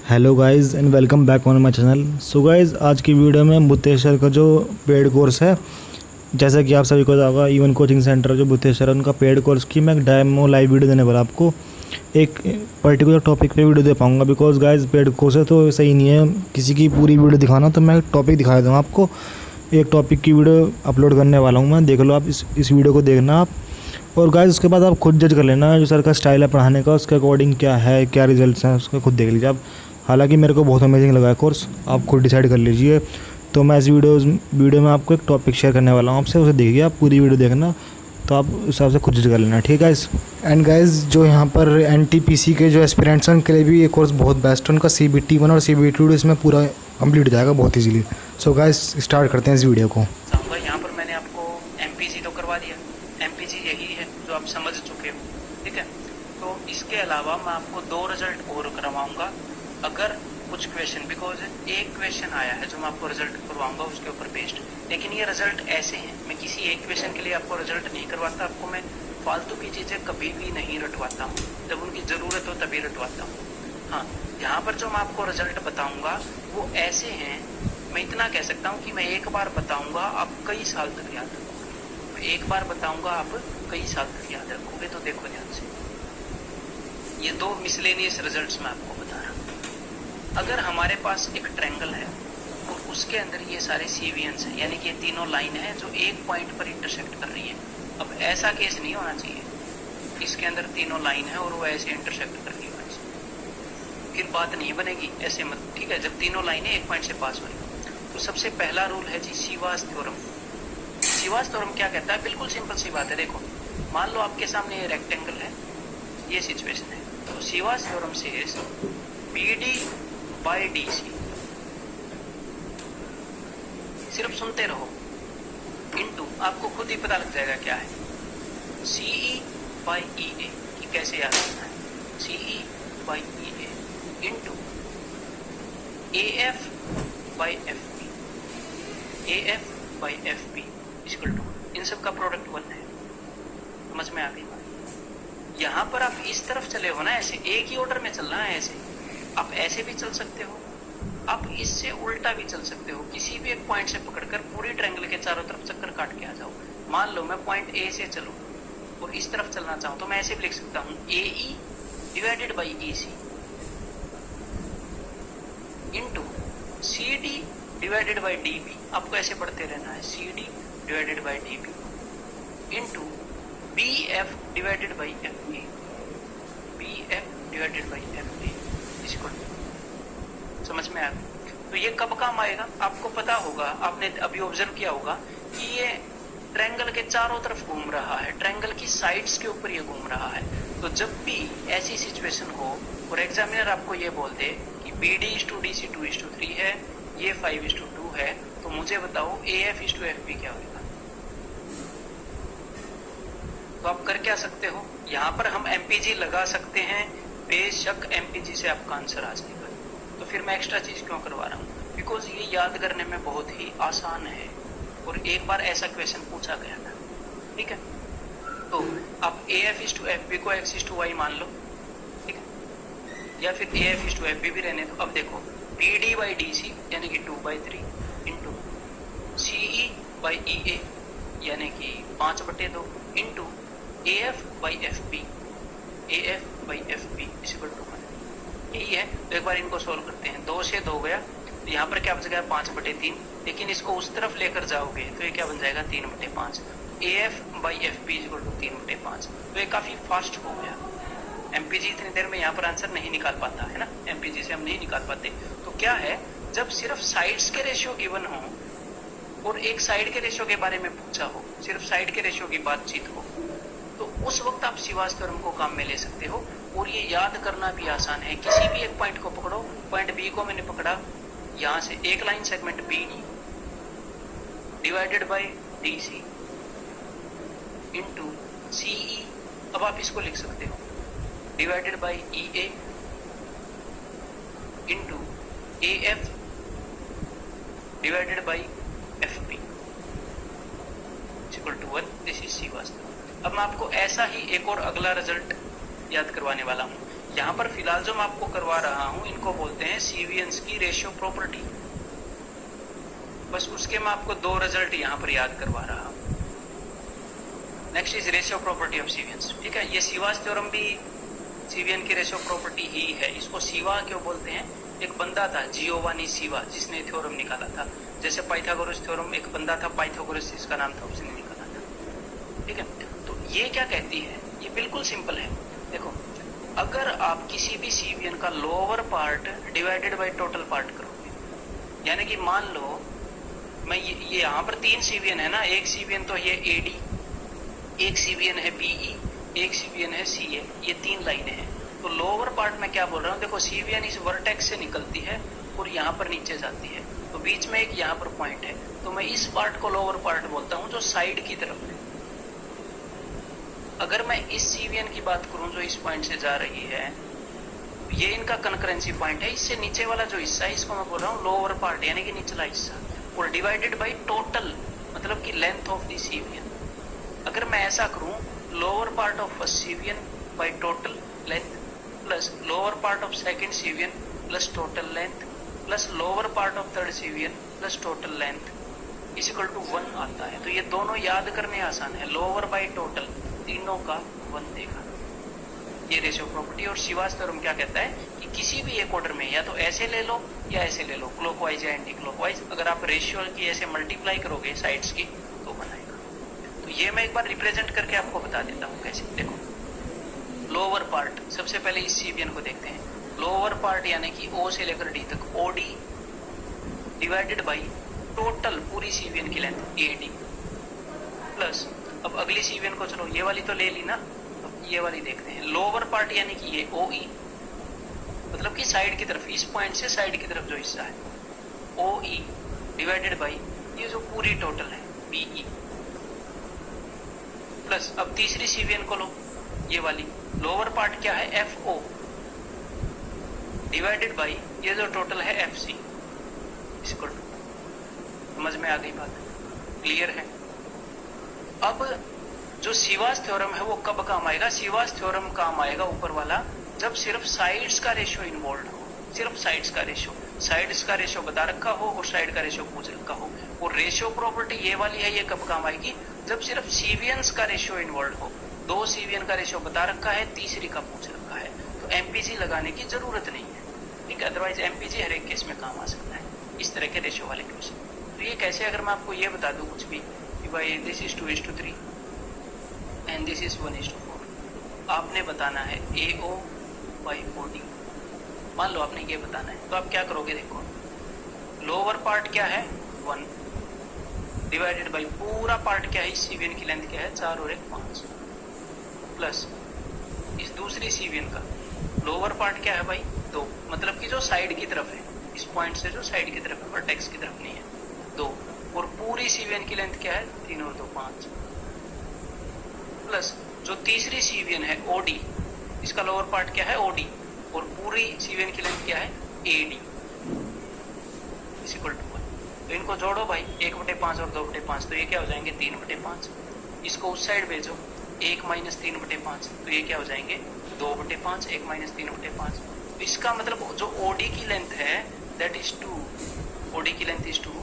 Hello guys and welcome back on my channel. So guys, आज की video में बुद्धेश्वर का जो पेड कोर्स है, जैसा कि आप सभी को पता होगा, इवन कोचिंग सेंटर जो बुद्धेश्वर है उनका पेड कोर्स की मैं डेमो लाइव वीडियो देने वाला आपको एक पर्टिकुलर टॉपिक पे वीडियो दे पाऊंगा। बिकॉज गाइस पेड कोर्स है तो सही नहीं है किसी की पूरी वीडियो दिखाना, तो मैं टॉपिक दिखा दूँगा आपको। एक टॉपिक की वीडियो अपलोड करने वाला हूँ मैं, देख लो आप इस वीडियो को देखना आप। और गाइस उसके बाद आप खुद जज कर लेना जो सर का स्टाइल है पढ़ाने का, उसके अकॉर्डिंग क्या है, क्या रिजल्ट्स हैं, उसको खुद देख लीजिए आप। हालांकि मेरे को बहुत अमेजिंग लगा है कोर्स, आप खुद डिसाइड कर लीजिए। तो मैं इस वीडियो में आपको एक टॉपिक शेयर करने वाला हूँ आपसे, उसे देखिए आप, पूरी वीडियो देखना, तो आप उस हिसाब से खुद जज कर लेना, ठीक है गाइस। एंड गाइस जो यहाँ पर NTPC के जो एस्पिरेंट्स हैं उनके लिए भी ये कोर्स बहुत बेस्ट है। उनका CBT 1 और CBT 2 इसमें पूरा कंप्लीट हो जाएगा बहुत ईजीली। सो गाइस स्टार्ट करते हैं इस वीडियो को। यहाँ पर मैंने आपको MPG तो करवा दिया, MPG यही है जो आप समझ चुके हो, ठीक है। तो इसके अलावा मैं आपको 2 रिजल्ट और करवाऊंगा अगर कुछ क्वेश्चन, बिकॉज एक क्वेश्चन आया है जो मैं आपको रिजल्ट करवाऊंगा उसके ऊपर बेस्ड। लेकिन ये रिजल्ट ऐसे हैं, मैं किसी एक क्वेश्चन के लिए आपको रिजल्ट नहीं करवाता, आपको मैं फालतू की चीज़ें कभी भी नहीं रटवाता हूँ, जब उनकी ज़रूरत हो तभी रटवाता हूँ। हाँ, यहाँ पर जो मैं आपको रिजल्ट बताऊँगा वो ऐसे हैं, मैं इतना कह सकता हूँ कि मैं एक बार बताऊँगा आप कई साल तक याद रखोगे। मैं एक बार बताऊँगा आप कई साल तक याद रखोगे। तो देखो ध्यान से, ये 2 मिसलेनियस रिजल्ट्स मैं आपको बता रहा हूँ। अगर हमारे पास एक ट्रायंगल है और उसके अंदर ये सारे सीवियंस हैं, यानी कि ये तीनों लाइन है जो एक पॉइंट पर इंटरसेक्ट कर रही है। अब ऐसा केस नहीं होना चाहिए, इसके अंदर तीनों लाइन है और वो ऐसे इंटरसेक्ट कर रही है, फिर बात नहीं बनेगी, ऐसे मत, ठीक है। जब तीनों लाइनें एक पॉइंट से पास हो रही, तो सबसे पहला रूल है जी सीवास थ्योरम। सीवास थ्योरम क्या कहता है? बिल्कुल सिंपल सी बात है। देखो, मान लो आपके सामने ये रेक्टेंगल है, ये सिचुएशन है, तो सीवास थ्योरम से BD by DC, सिर्फ सुनते रहो, इनटू आपको खुद ही पता लग जाएगा क्या है, CE by EA कि कैसे याद रखना है, CE by EA into AF by FB, AF by FB equal to, इन सब का प्रोडक्ट 1 है। समझ में आ गई बात? यहाँ पर आप इस तरफ चले हो ना, ऐसे एक ही ऑर्डर में चलना है। ऐसे आप ऐसे भी चल सकते हो, आप इससे उल्टा भी चल सकते हो। किसी भी एक पॉइंट से पकड़कर पूरी ट्रायंगल के चारों तरफ चक्कर काट के आ जाओ। मान लो मैं पॉइंट A से चलूं और इस तरफ चलना चाहूं, तो मैं ऐसे भी लिख सकता हूं AE divided by EC into CD divided by DB। आपको ऐसे पढ़ते रहना है, CD divided by DB into BF divided by FB, BF divided by FB इसको। समझ में आ गया? तो ये कब काम आएगा आपको पता होगा, आपने अभी ऑब्जर्व किया होगा कि ये ट्रायंगल के चारों तरफ घूम रहा है, ट्रायंगल की साइड्स के ऊपर ये घूम रहा है। तो जब भी ऐसी सिचुएशन हो और एग्जामिनर आपको ये बोल दे कि BD/DC 2:3 है, ये 5:2 है, तो मुझे बताओ AF/FB क्या होगा। तो आप कर क्या सकते हो, यहाँ पर हम MPG लगा सकते हैं, बेशक MPG से आपका आंसर आ जाएगा। तो फिर मैं एक्स्ट्रा चीज क्यों करवा रहा हूँ? बिकॉज ये याद करने में बहुत ही आसान है और एक बार ऐसा क्वेश्चन पूछा गया था, ठीक है। तो आप AF/FB को X/Y मान लो, ठीक है, या फिर AF/FB भी रहने दो। अब देखो BD by DC यानी कि 2/3 इंटू CE by EA यानी कि 5/2 into AF by FB, AF by FB equal to 1। यही है। तो एक बार इनको सोल्व करते हैं। 2 से 2 गया, तो यहाँ पर क्या बच गया 5/3, लेकिन इसको उस तरफ लेकर जाओगे तो ये क्या बन जाएगा 3/5। AF by FB equal to 3/5। तो ये काफी फास्ट हो गया। MPG इतनी देर में यहाँ पर आंसर नहीं निकाल पाता है ना, MPG से हम नहीं निकाल पाते। तो क्या है, जब सिर्फ साइड्स के रेशियो गिवन हो और एक साइड के रेशियो के बारे में पूछा हो, सिर्फ साइड के रेशियो की बातचीत हो, तो उस वक्त आप सीवास थ्योरम को काम में ले सकते हो। और ये याद करना भी आसान है। किसी भी एक पॉइंट को पकड़ो, पॉइंट B को मैंने पकड़ा, यहां से एक line segment BD divided by DC into CE, अब आप इसको लिख सकते हो divided by EA into AF divided by FB equal to 1। This is Ceva's theorem. अब मैं आपको ऐसा ही एक और अगला रिजल्ट याद करवाने वाला हूँ। यहाँ पर फिलहाल जो मैं आपको करवा रहा हूँ इनको बोलते हैं सीवियंस की रेशियो प्रॉपर्टी। बस उसके मैं आपको दो रिजल्ट यहाँ पर याद करवा रहा हूँ। Next is ratio property of cevians. ठीक है, ये सीवास थ्योरम भी सीवियन की रेशियो प्रॉपर्टी ही है। इसको सीवा क्यों बोलते हैं? एक बंदा था जियोवानी सीवा जिसने थ्योरम निकाला था। जैसे पाइथागोरस थ्योरम, एक बंदा था पाइथागोरस जिसका नाम था, उसने निकाला था। ठीक है, तो ये क्या कहती है? ये बिल्कुल सिंपल है। देखो, अगर आप किसी भी सीवियन का lower part divided by total part करोगे, यानी कि मान लो मैं ये यहाँ पर 3 सीवियन है ना, एक सीवियन तो ये एडी, एक सीवियन है बीई, एक सीवियन है सीए, ये 3 लाइनें हैं। तो लोअर पार्ट में क्या बोल रहा हूँ? देखो, सीवियन इस वर्टेक्स से निकलती है और यहाँ पर नीचे जाती है, तो बीच में एक यहाँ पर पॉइंट है, तो मैं इस पार्ट को लोअर पार्ट बोलता हूँ जो साइड की तरफ है। अगर मैं इस सीवियन की बात करूं जो इस पॉइंट से जा रही है, ये इनका कंकरेंसी पॉइंट है, इससे नीचे वाला जो हिस्सा है इसको मैं बोल रहा हूँ लोअर पार्ट यानी कि निचला हिस्सा, और डिवाइडेड बाय टोटल मतलब कि लेंथ ऑफ द सीवियन। अगर मैं ऐसा करूं, lower part of first cevian by total length plus lower part of second cevian plus total length plus lower part of third cevian plus total length is equal to 1 आता है। तो ये दोनों याद करने आसान है, लोअर बाय टोटल तीनों का 1 देगा। ये रेशियो प्रॉपर्टी। और सीवास थ्योरम क्या कहता है कि किसी भी एक ऑर्डर में या तो ऐसे ले लो या ऐसे ले लो, क्लॉकवाइज या एंटी क्लॉकवाइज, अगर आप रेशियो की ऐसे मल्टीप्लाई करोगे साइड्स की तो बनाएगा। तो ये मैं एक बार रिप्रेजेंट करके आपको बता देता हूँ कैसे। देखो, लोअर पार्ट, सबसे पहले इस सीवियन को देखते हैं। लोअर पार्ट यानी कि ओ से लेकर डी तक ओडी डिवाइडेड बाई टोटल पूरी सीवियन की लेंथ एडी प्लस, अब अगली सीवियन को चलो, ये वाली तो ले ली ना, अब ये वाली देखते हैं। लोअर पार्ट यानी कि ये ओई, मतलब कि साइड की तरफ, इस पॉइंट से साइड की तरफ जो हिस्सा है, ओई डिवाइडेड बाई ये जो पूरी टोटल है बीई प्लस, अब तीसरी सीवियन को लो, ये वाली लोअर पार्ट क्या है एफ ओ डिवाइडेड बाई ये जो टोटल है एफ सी इक्वल टू, समझ में आ गई बात? क्लियर है? अब जो सीवास थ्योरम है वो कब काम आएगा? सीवास थ्योरम काम आएगा ऊपर वाला जब सिर्फ साइड्स का रेशियो इन्वॉल्व हो, सिर्फ साइड्स का रेशियो, साइड्स का रेशियो बता रखा हो और साइड का रेशियो पूछ रखा हो। और रेशियो प्रॉपर्टी ये वाली है, ये कब काम आएगी? जब सिर्फ सीवियंस का रेशियो इन्वॉल्व हो, 2 सीवियन का रेशियो बता रखा है, तीसरी का पूछ रखा है, तो एमपीजी लगाने की जरूरत नहीं है। ठीक है, अदरवाइज एमपीजी हर एक केस में काम आ सकता है, इस तरह के रेशियो वाले क्वेश्चन। तो ये कैसे, अगर मैं आपको ये बता दूं कुछ भी कि भाई this is 2:3 and this is 1:4, आपने बताना है AO बाई OD, मान लो आपने ये बताना है, तो आप क्या करोगे? देखो, लोअर पार्ट क्या है 1 डिवाइडेड बाई पूरा पार्ट क्या है, इस सीवियन की लेंथ क्या है 4 और 1 5 प्लस इस दूसरी सीवियन का लोअर पार्ट क्या है भाई 2, मतलब कि जो साइड की तरफ है, इस पॉइंट से जो साइड की तरफ है, वर्टेक्स की तरफ नहीं है, 2, और पूरी सीवियन की लेंथ क्या है 3 और 2 5 प्लस जो तीसरी सीवियन है OD, इसका लोअर पार्ट क्या है OD और पूरी सीवियन की लेंथ क्या है AD इज इक्वल टू 1। तो इनको जोड़ो भाई, 1/5 और 2/5, तो ये क्या हो जाएंगे 3/5। इसको उस साइड भेजो, 1 - 3/5, तो ये क्या हो जाएंगे 2/5, 1 - 3/5। तो इसका मतलब जो OD की लेंथ है दैट इज 2, OD की लेंथ इज 2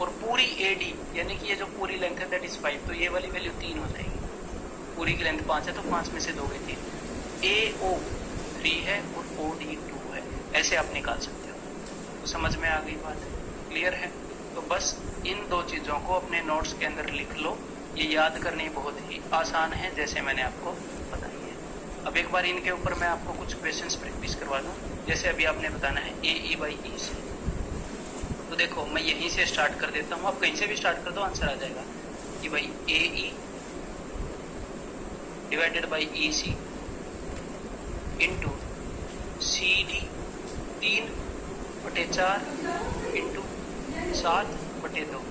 और पूरी AD यानी कि ये जो पूरी लेंथ है दैट इज 5, तो ये वाली वैल्यू 3 हो जाएगी। पूरी की लेंथ 5 है तो 5 में से 2 गए 3, AO 3 है और OD 2 है, ऐसे आप निकाल सकते हो। तो समझ में आ गई बात? क्लियर है? तो बस इन 2 चीज़ों को अपने नोट्स के अंदर लिख लो, ये याद करनी बहुत ही आसान है जैसे मैंने आपको बताई है। अब एक बार इनके ऊपर मैं आपको कुछ क्वेश्चंस प्रैक्टिस करवा दूं। जैसे अभी आपने बताना है AE बाई E से, तो देखो मैं यहीं से स्टार्ट कर देता हूँ, आप कहीं से भी स्टार्ट कर दो आंसर आ जाएगा कि भाई AE divided by EC into CD 3/4 into 7/2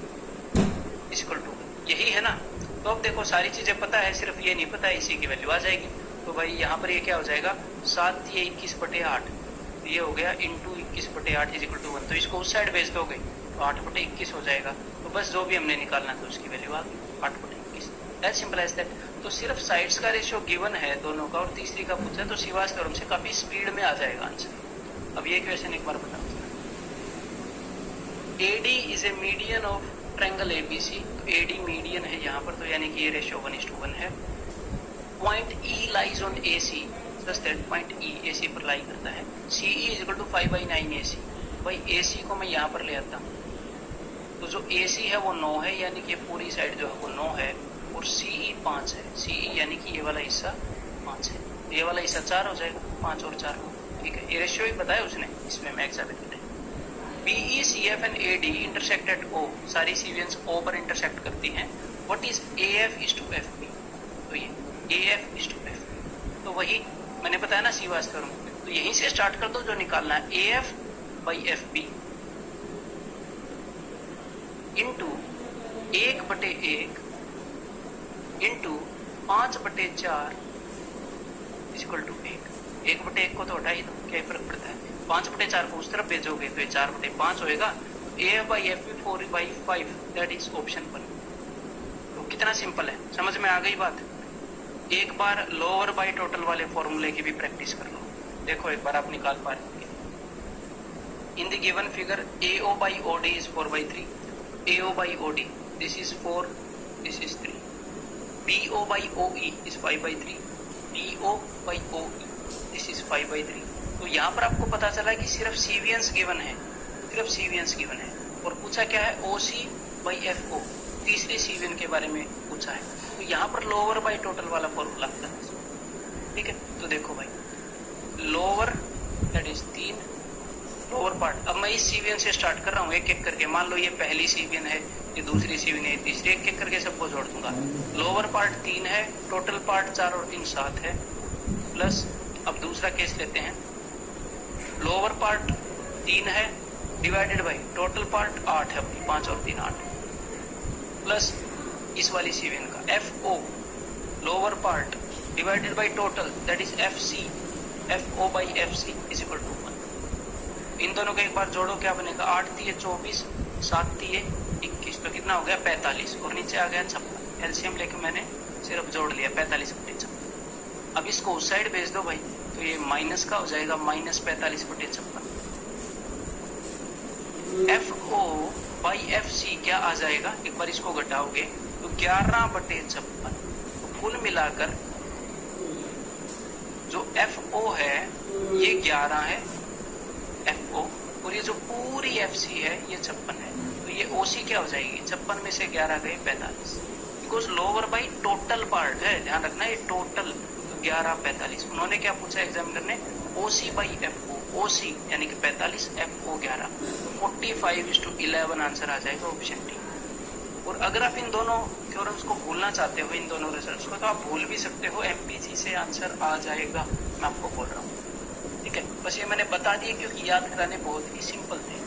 equal to, यही है ना? तो अब देखो सारी चीजें पता है, सिर्फ ये नहीं पता है इसी की वैल्यू आ जाएगी। तो भाई यहाँ पर ये क्या हो जाएगा 7 ये 21/8, ये हो गया इंटू 21/8 इज इक्वल टू 1। तो इसको उस साइड भेज दोगे तो 8/21 हो जाएगा। तो बस जो भी हमने निकालना था उसकी वैल्यू आ गई 8/21। As simple as that. तो सिर्फ साइड्स का रेशियो गिवन है दोनों का और तीसरी का पूछा है, तो शिवास थ्योरम से काफी स्पीड में आ जाएगा आंसर। अब ये क्वेश्चन एक बार बताओ। AD is a median of triangle ABC। तो AD मीडियन है यहाँ पर, तो यानी कि ये रेशियो 1:1 है। Point E lies on AC, such that point E AC पर लाई करता है। CE is equal to 5/9 AC। भाई AC को मैं यहाँ पर ले आता हूँ, तो जो AC है वो 9 है, यानी कि पूरी साइड जो है वो 9 है, और CE 5 है। CE यानी कि ये वाला हिस्सा 5 है, ये वाला हिस्सा 4 हो जाएगा, 5 और 4। ठीक है, ये रेशियो ही बताया उसने, इसमें मैं एग्जामिन करें। BE CF and AD intersect at O, सारी सीवियंस O पर इंटरसेक्ट करती हैं। What is AF is to FB? तो ये AF इज टू FB, तो वही मैंने बताया ना शिवास थ्योरम। तो यहीं से स्टार्ट कर दो, जो निकालना है AF by FB into 1/1 into 5/4 equal to 1। 1/1 को तो हटा ही दो, क्या फर्क पड़ता है। 5/4 को उस तरफ भेजोगे तो ये 4/5 होएगा। AF by FB 4/5, that is option 1। तो कितना सिंपल है, समझ में आ गई बात। एक बार लोअर बाई टोटल वाले फॉर्मूले की भी प्रैक्टिस कर लो। देखो एक बार आप निकाल पा रहे होंगे। In the given figure AO by OD is 4/3। AO by OD this is 4, this is 3। BO by OE is 5/3। BO by OE this is 5/3। तो यहाँ पर आपको पता चला कि सिर्फ सीवियंस गिवन है, सिर्फ सीवियंस गिवन है, और पूछा क्या है OC बाई FO, तीसरी सीवियन के बारे में पूछा है। तो यहाँ पर लोअर बाई टोटल वाला फॉर्मूला आता है। ठीक है, तो देखो भाई lower that is 3, lower part. अब मैं इस सीवियन से स्टार्ट कर रहा हूँ एक एक करके। मान लो ये पहली सीवियन है, ये दूसरी सीवियन है, तीसरी, एक एक करके सबको जोड़ दूंगा। लोअर पार्ट 3 है, टोटल पार्ट 4 और 3 7 है, प्लस अब दूसरा केस लेते हैं। लोअर पार्ट 3 है डिवाइडेड बाई टोटल पार्ट 8 है, 5 और 3 8, प्लस इस वाली सीवियन का FO lower part divided by total that is FC, FO by FC is equal to 1। इन दोनों को एक बार जोड़ो, क्या बनेगा 8 3 24, 7 3 21, तो कितना हो गया 45, और नीचे आ गया 56। एलसीएम लेके मैंने सिर्फ जोड़ लिया 45/56। अब इसको उस साइड भेज दो भाई, तो ये माइनस का हो जाएगा, -45/56। FO बाई FC क्या आ जाएगा, एक बार इसको घटाओगे तो 11/56। तो कुल मिलाकर जो FO है ये 11 है FO, और ये जो पूरी FC है ये 56 है। तो ये OC क्या हो जाएगी, 56 में से 11 गए 45, because lower by total part है, ध्यान रखना ये टोटल। तो 11 45, उन्होंने क्या पूछा एग्जामिनर ने, OC बाई FO, OC यानी कि 45, FO 11, तो 45:11 आंसर आ जाएगा ऑप्शन डी। और अगर आप इन दोनों थ्योरम्स को भूलना चाहते हो, इन दोनों रिजल्ट्स को, तो आप भूल भी सकते हो, MPG से आंसर आ जाएगा, मैं आपको बोल रहा हूँ। ठीक है, बस ये मैंने बता दिए क्योंकि याद कराने बहुत ही सिंपल थे।